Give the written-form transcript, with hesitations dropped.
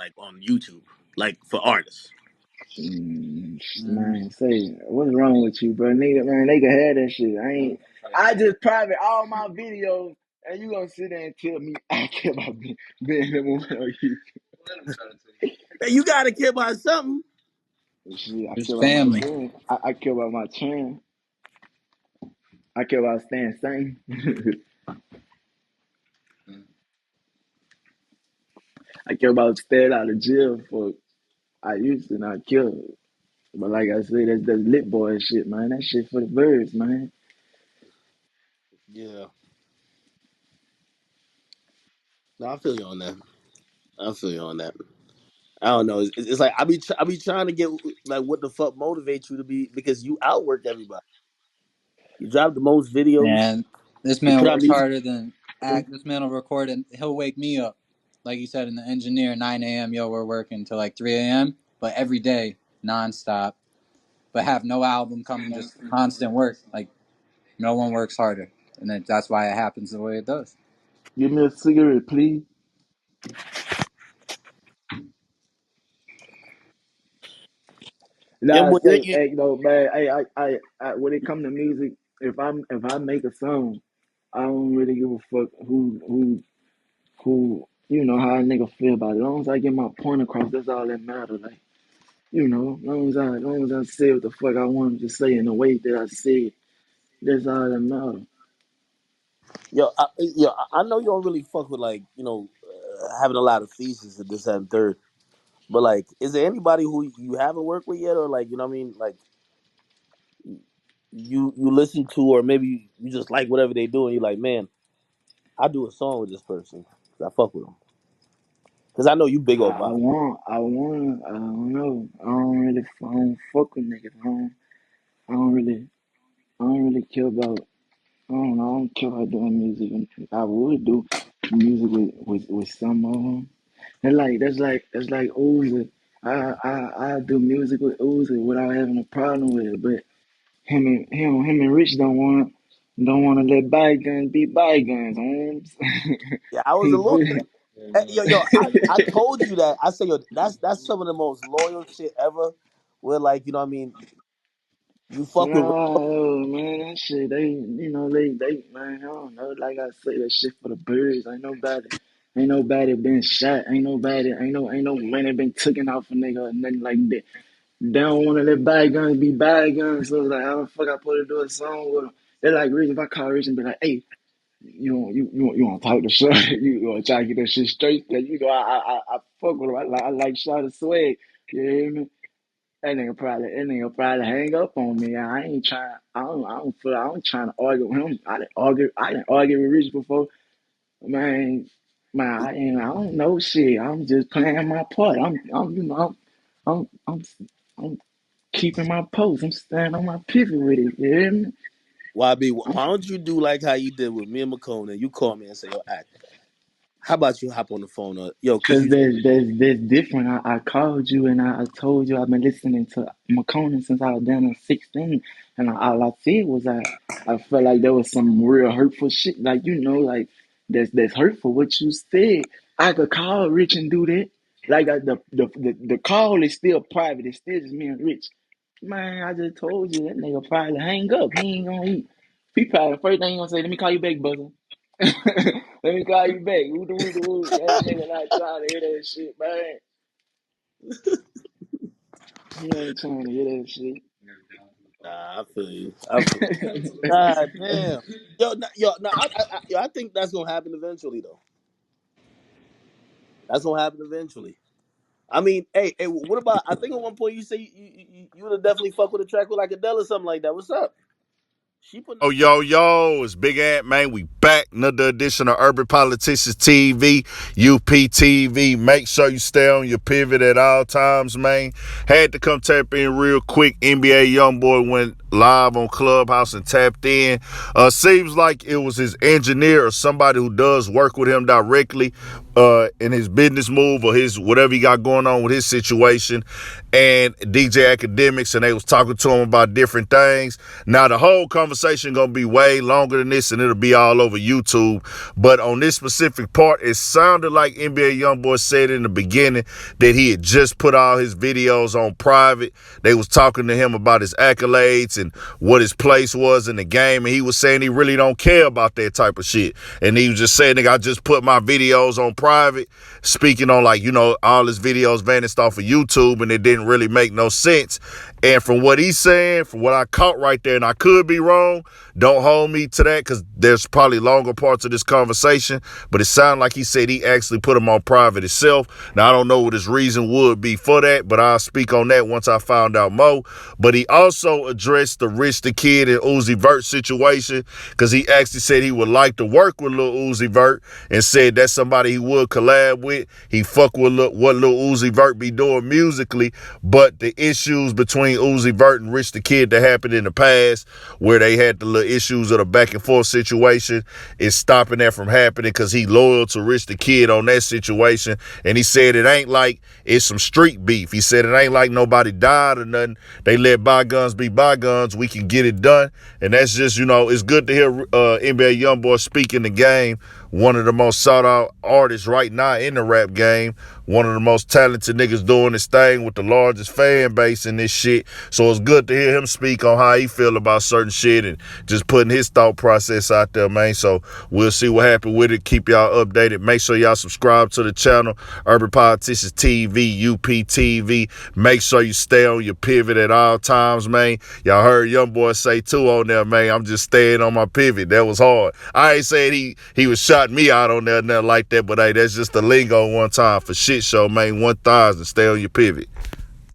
like on YouTube, like for artists? Man, say, what's wrong with you, bro? Nigga, man, they can have that shit. I just private all my videos, and you gonna sit there and tell me I care about being the one on you. Hey, you gotta care about something. Shit, I There's care about my family. children. I care about my children. I care about staying sane. I care about staying out of jail for I used to not kill. But like I said, that's lit boy shit, man. That shit for the birds, man. Yeah. No, I feel you on that. I feel you on that. I don't know. It's like I be trying to get like what the fuck motivates you to be because you outwork everybody. You drop the most videos. And this You man put out works music. harder than act. This man will record and he'll wake me up, like you said, in the engineer 9 a.m. Yo, we're working till like 3 a.m. But every day, nonstop. But have no album coming, just constant work. Like no one works harder, and that's why it happens the way it does. Give me a cigarette, please. Yeah, Nah, boy. say, hey, no, man. Hey, when it come to music, if I make a song, I don't really give a fuck who, how a nigga feel about it. As long as I get my point across, that's all that matters. Like, as long as I say what the fuck I wanted to say in the way that I say it, that's all that matters. I know you don't really fuck with like having a lot of features and this that, and third. But like, is there anybody who you haven't worked with yet, or like you know what I mean, like you listen to, or maybe you just like whatever they do, and you're like, man, I do a song with this person 'cause I fuck with them. Because I know you big on vibe. I don't know. I don't fuck with niggas. I don't really, I don't really care about. I don't know. I don't care about doing music. I would do music with some of them. That's like Uzi. I do music with Uzi without having a problem with it. But him and Rich don't want to let bygones be bygones. Yeah, I was a He little. feel- I told you that. I say, yo, that's some of the most loyal shit ever. Where like, you know what I mean, you fuck with. Nah, man, that shit, man, I don't know. Like I say, that shit for the birds. Ain't nobody been shot. Ain't no money been taken off a nigga or nothing like that. They don't want to let bygones be bygones. So it's like, how the fuck I supposed to do a song with them? They're like, Rich, if I call Rich and be like, hey, you want to talk to shit? You want to try to get that shit straight? Cause I fuck with him. I like shot of swag. You hear me? That nigga probably hang up on me. I ain't trying. I don't trying to argue with him. I didn't argue with Rich before. Man, I don't know shit. I'm just playing my part. I'm, I'm keeping my post. I'm standing on my pivot with it. You hear me? YB, why don't you do like how you did with me and McCone, and you call me and say, yo, act. How about you hop on the phone? Yo, could Cause you? there's different. I called you and I told you I've been listening to McConan since I was down at 16, and all I said was I felt like there was some real hurtful shit. Like like that's hurtful. What you said, I could call Rich and do that. Like the call is still private. It's still just me and Rich. Man, I just told you that nigga probably hang up. He ain't gonna eat. He probably the first thing he gonna say, let me call you back, brother. Let me call you back. Who. That nigga not trying to hear that shit, man. He ain't trying to hear that shit. Nah, I feel you. I feel. God damn. I think that's gonna happen eventually, though. That's gonna happen eventually. I mean, hey, what about? I think at one point you say you would have definitely fuck with a track with like Adele or something like that. What's up? She put. Oh, yo, it's Big Ant, man. We back. Another edition of Urban Politicians TV, UPTV. Make sure you stay on your pivot at all times, man. Had to come tap in real quick. NBA Youngboy went live on Clubhouse and tapped in. Seems like it was his engineer or somebody who does work with him directly in his business move or his whatever he got going on with his situation, and DJ Academics, and they was talking to him about different things. Now the whole conversation gonna be way longer than this, and it'll be all over YouTube. But on this specific part, it sounded like NBA Youngboy said in the beginning that he had just put all his videos on private. They was talking to him about his accolades and what his place was in the game, and he was saying he really don't care about that type of shit. And he was just saying, nigga, I just put my videos on private, speaking on like, all his videos vanished off of YouTube and it didn't really make no sense. And from what he's saying, from what I caught right there, and I could be wrong, don't hold me to that because there's probably longer parts of this conversation, but it sounded like he said he actually put them on private himself. Now, I don't know what his reason would be for that, but I'll speak on that once I found out more. But he also addressed the Rich the Kid and Uzi Vert situation because he actually said he would like to work with Lil Uzi Vert and said that's somebody he would collab with. He fuck with what Lil Uzi Vert be doing musically, but the issues between Uzi Vert and Rich the Kid that happened in the past where they had the little issues of the back and forth situation is stopping that from happening because he loyal to Rich the Kid on that situation. And he said it ain't like it's some street beef. He said it ain't like nobody died or nothing. They let bygones be bygones. We can get it done. And that's just, it's good to hear NBA Youngboy speak in the game. One of the most sought out artists right now in the rap game. One of the most talented niggas doing this thing with the largest fan base in this shit. So it's good to hear him speak on how he feel about certain shit and just putting his thought process out there, man. So we'll see what happens with it. Keep y'all updated. Make sure y'all subscribe to the channel, Urban Politicians TV, UPTV. Make sure you stay on your pivot at all times, man. Y'all heard Youngboy say too on there, man. I'm just staying on my pivot. That was hard. I ain't saying he was shouting me out on there, nothing like that, but hey, that's just the lingo one time for shit show, man. 1000, stay on your pivot.